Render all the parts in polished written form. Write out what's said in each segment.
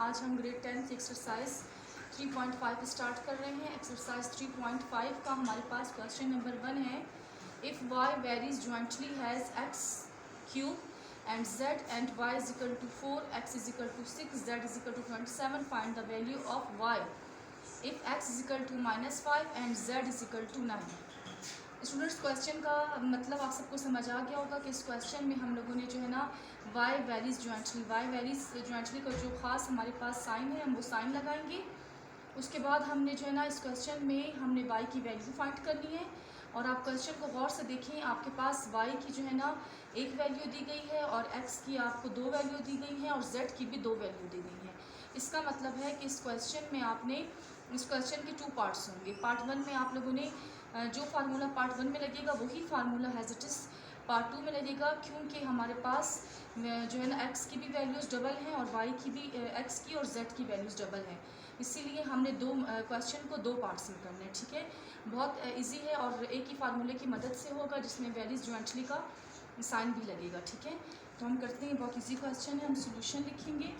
आज हम ग्रेड 10 की एक्सरसाइज 3.5 स्टार्ट कर रहे हैं। एक्सरसाइज 3.5 का हमारे पास क्वेश्चन नंबर 1 है। If y varies jointly has x cube and z and y is equal to 4, x is equal to 6, z is equal to 27, find the value of y if x is equal to -5 and z is equal to 9। Students question का मतलब आप सबको समझ आ गया होगा कि इस question में हम लोगों ने जो है ना y वेरीज जॉइंटली का जो ख़ास हमारे पास साइन है हम वो साइन लगाएंगे। उसके बाद हमने जो है ना इस क्वेश्चन में हमने y की वैल्यू फाइंड करनी है। और आप क्वेश्चन को गौर से देखें, आपके पास y की जो है ना एक वैल्यू दी गई है और x की आपको 2 वैल्यू दी गई हैं और z की भी 2 वैल्यू दी गई हैं। इसका मतलब है कि इस क्वेश्चन में आपने इस क्वेश्चन के 2 पार्ट्स होंगे। पार्ट 1 में आप लोगों ने जो फार्मूला पार्ट 1 में लगेगा वही formula has it is part 2 में लगेगा, क्योंकि हमारे पास जो है ना x की भी वैल्यूज़ डबल हैं और y की भी x की और z की वैल्यूज़ डबल हैं। इसीलिए हमने क्वेश्चन को 2 पार्ट्स में करना है। ठीक है, बहुत इजी है और एक ही फार्मूले की मदद से होगा जिसमें वेरीज जॉइंटली का साइन भी लगेगा। ठीक है, तो हम करते हैं। बहुत इजी क्वेश्चन है। हम सोल्यूशन लिखेंगे।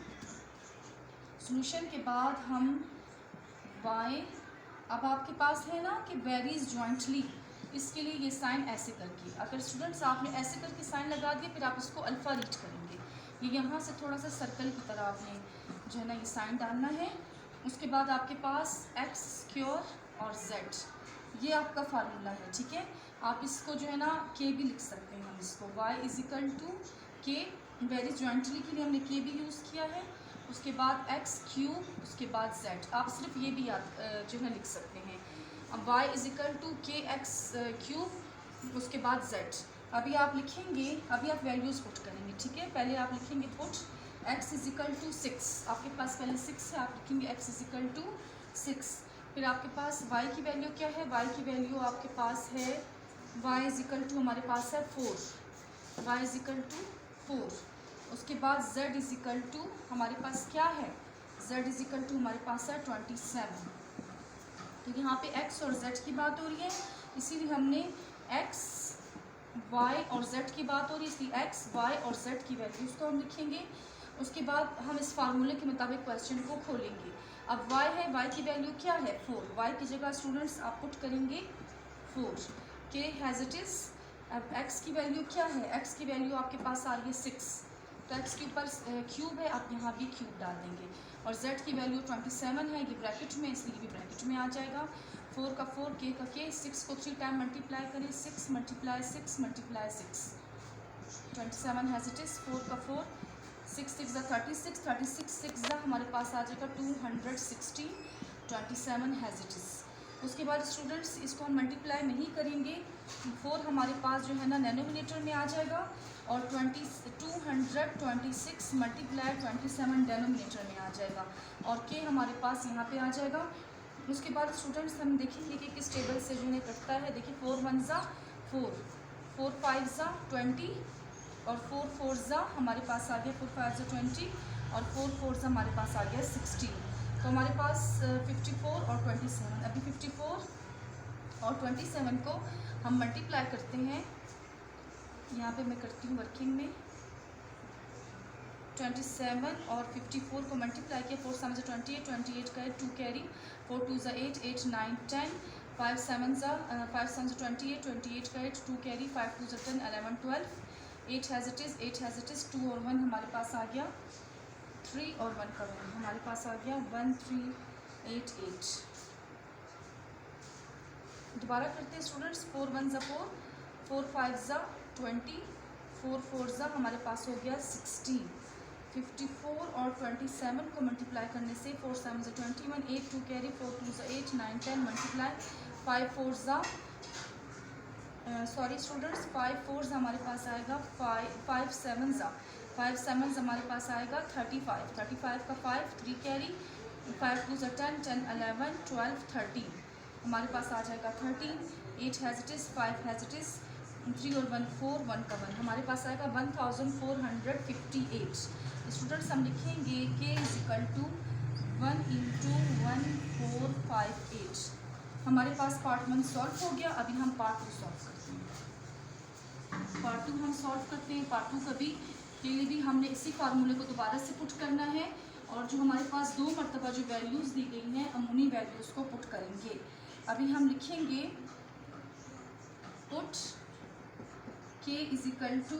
सोल्यूशन के बाद हम y, अब आपके पास है ना कि वेरीज जॉइंटली, इसके लिए ये साइन ऐसे करके, अगर स्टूडेंट्स आपने ऐसे करके साइन लगा दिया फिर आप इसको अल्फ़ा रीड करेंगे। ये यहाँ से थोड़ा सा सर्कल की तरह आपने जो है ना ये साइन डालना है। उसके बाद आपके पास x स्क्वायर और z, ये आपका फार्मूला है। ठीक है, आप इसको जो है ना k भी लिख सकते हैं। हम इसको y is equal to k, varies jointly के लिए हमने k भी यूज़ किया है। उसके बाद x क्यूब, उसके बाद z, आप सिर्फ ये भी याद जो है लिख सकते हैं। अब y इज इक्वल टू के एक्स क्यूब, उसके बाद z। अभी आप लिखेंगे, अभी आप वैल्यूज़ पुट करेंगे। ठीक है, पहले आप लिखेंगे put x is equal to 6, आपके पास पहले 6 है, आप लिखेंगे x इज इक्वल टू 6। फिर आपके पास y की वैल्यू क्या है, y की वैल्यू आपके पास है y इज इक्वल टू हमारे पास है 4, y इज इक्वल टू 4। उसके बाद z इज इक्वल टू हमारे पास क्या है, z इज इक्वल टू हमारे पास है 27। तो यहाँ पे x और z की बात हो रही है, इसीलिए हमने x, y और z की बात हो रही है, इसलिए x, y और z की वैल्यूज़ को हम लिखेंगे। उसके बाद हम इस फार्मूले के मुताबिक क्वेश्चन को खोलेंगे। अब y है, y की वैल्यू क्या है 4, y की जगह स्टूडेंट्स आप पुट करेंगे 4, k हैज़ इट इज़। अब x की वैल्यू क्या है, x की वैल्यू आपके पास आ रही है 6, तो x के ऊपर क्यूब है, आप यहाँ भी क्यूब डाल देंगे। और z की वैल्यू 27 है, ये ब्रैकेट में, इसलिए भी ब्रैकेट में आ जाएगा। 4 का 4, k का k, 6 को 3 टाइम मल्टीप्लाई करें, 6 multiply 6 multiply 6, 27 has it is. 4 का 4, 6 6 36, 36 6 हमारे पास आ जाएगा 260, 27 हैज़ इट इज़। उसके बाद स्टूडेंट्स इसको हम मल्टीप्लाई नहीं करेंगे, 4 हमारे पास जो है ना डेनोमिनेटर में आ जाएगा और 226 मल्टीप्लाई 27 डेनोमिनेटर में आ जाएगा और k हमारे पास यहाँ पे आ जाएगा। उसके बाद स्टूडेंट्स हम देखेंगे कि किस टेबल से जो है कटता है। देखिए 4 1 ज़ा 4, 4 5 ज़ा 20 और 4 4 ज़ा हमारे पास आ गया 4 5 ज़ा 20 और 4 4 ज़ा हमारे पास आ गया 16। तो हमारे पास 54 और 27, अभी 54 और 27 को हम मल्टीप्लाई करते हैं। यहाँ पे मैं करती हूँ वर्किंग में, 27 और 54 को मल्टीप्लाई किया, 4 7 ज़ा 28, 28 का 2 कैरी, 4 2 ज़ा 8, 8 9 10, 5 7 ज़ा 28, 28 का 2 कैरी, 5 2 ज़ा 10, 11 12, 8 has it is, 8 has it is. 2 और 1 हमारे पास आ गया, 3 और 1 का 1 हमारे पास आ गया 1 3 8 8। दोबारा करते हैं स्टूडेंट्स, 4 1 ज़ा 4, 4 5 ज़ा 20, 4 4 ज़ा हमारे पास हो गया 16। 54 और 27 को मल्टीप्लाई करने से 4 7 ज़ा 21, 8 2 कैरी, 4 2 ज़ा 8, 9 10 मल्टीप्लाई 5 4 ज़ा सॉरी स्टूडेंट्स 5 4 ज़ा हमारे पास आएगा 5 7 ज़ा हमारे पास आएगा 35, 35 का 5 3 कैरी, 5 2 ज़ा 10, 10 11 12 13 हमारे पास आ जाएगा 13। 8 has it is, 5 has it is, 3 और 1 4, 1 का 1 हमारे पास आएगा 1458। स्टूडेंट्स हम लिखेंगे k is equal to 1 into 1458। हमारे पास पार्ट 1 सॉल्व हो गया। अभी हम पार्ट 2 सॉल्व करते हैं। पार्ट 2 हम सॉल्व करते हैं। पार्ट 2 के लिए भी हमने इसी फार्मूले को दोबारा से पुट करना है और जो हमारे पास 2 मरतबा जो वैल्यूज़ दी गई हैं हम उन्हीं वैल्यूज़ को पुट करेंगे। अभी हम लिखेंगे put k is equal to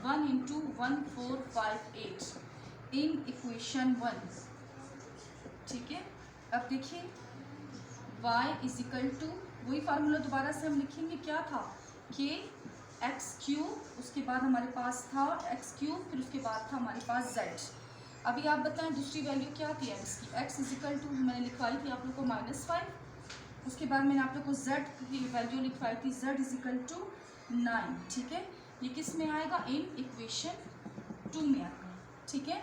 1 into 1458 in equation 1। ठीक है, अब देखिए y इज इक्वल टू वही फार्मूला दोबारा से हम लिखेंगे, क्या था k एक्स क्यूब, उसके बाद हमारे पास था एक्स क्यूब, फिर उसके बाद था हमारे पास z। अभी आप बताएं दूसरी वैल्यू क्या थी x की। x इज इक्वल टू मैंने लिखवाई थी आप लोग को -5, उसके बाद मैंने आप लोग को z की वैल्यू लिखवाई थी z इज इक्वल टू 9। ठीक है, ये किस में आएगा, इन इक्वेशन 2 में आएगा। ठीक है,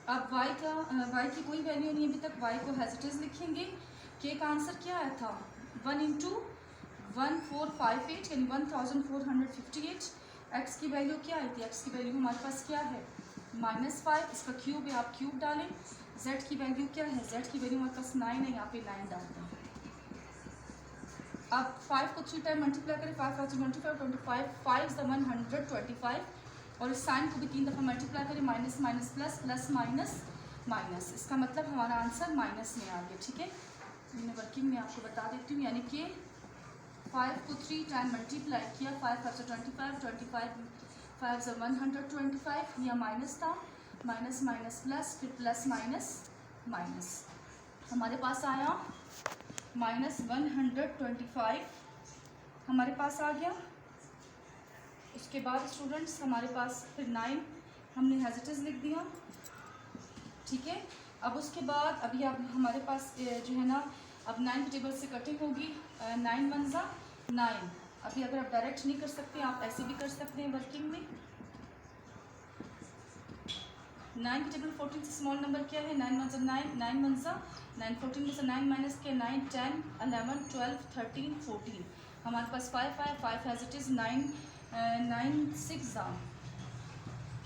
अब y की कोई वैल्यू नहीं अभी तक, y को एज इट इज लिखेंगे। k का आंसर क्या आया था 1 इंटू 1458 यानी 1458। x की वैल्यू क्या आई थी, x की वैल्यू हमारे पास क्या है -5, इसका क्यूब है आप क्यूब डालें। z की वैल्यू क्या है, z की वैल्यू हमारे पास 9 है, यहाँ पे 9 डालते हैं। अब 5 को 3 टाइम मल्टीप्लाई करें, 5 5 25 25 5 = 125 और इस साइन को भी 3 दफ़ा मल्टीप्लाई करें, minus minus plus plus minus minus, इसका मतलब हमारा आंसर माइनस में आ गया। ठीक है, मैंने वर्किंग में आपको बता देती हूँ, यानी कि 5 को 3 टाइम मल्टीप्लाई किया, 5 5 25 25 5 = 125, यह माइनस था, माइनस माइनस प्लस, फिर प्लस माइनस माइनस, हमारे पास आया -125 हमारे पास आ गया। उसके बाद स्टूडेंट्स हमारे पास फिर 9 हमने हेजिटेज लिख दिया। ठीक है, अब उसके बाद अभी आप हमारे पास जो है ना अब 9 की टेबल से कटिंग होगी, 9 1 ज़ा 9। अभी अगर आप डायरेक्ट नहीं कर सकते आप ऐसे भी कर सकते हैं वर्किंग में। 9 की टेबल 14 से स्मॉल नंबर क्या है, 9 1 ज़ा 9, 9 1 ज़ा 9, 14 में से 9 माइनस किया 9 10 11 12 13 14, हमारे पास 5 है, 5 एज इट इज़ 9 9 6 ज़ा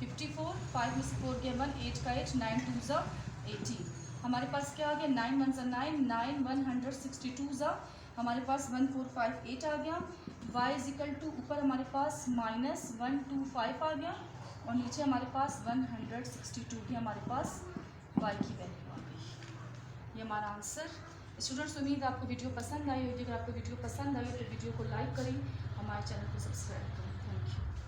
54, 5 में से 4 गया 1, 8 का 8, 9 2 ज़ा 18, हमारे पास क्या आ गया 9 1 ज़ा 9, 9 162 ज़ा हमारे पास 1458 आ गया। y इज इक्वल टू ऊपर हमारे पास -125 आ गया और नीचे हमारे पास 162 भी हमारे पास y की वैल्यू आ गई। ये हमारा आंसर। स्टूडेंट्स उम्मीद आपको वीडियो पसंद आई होगी, अगर आपको वीडियो पसंद आई तो वीडियो को लाइक करें, हमारे चैनल को सब्सक्राइब करें।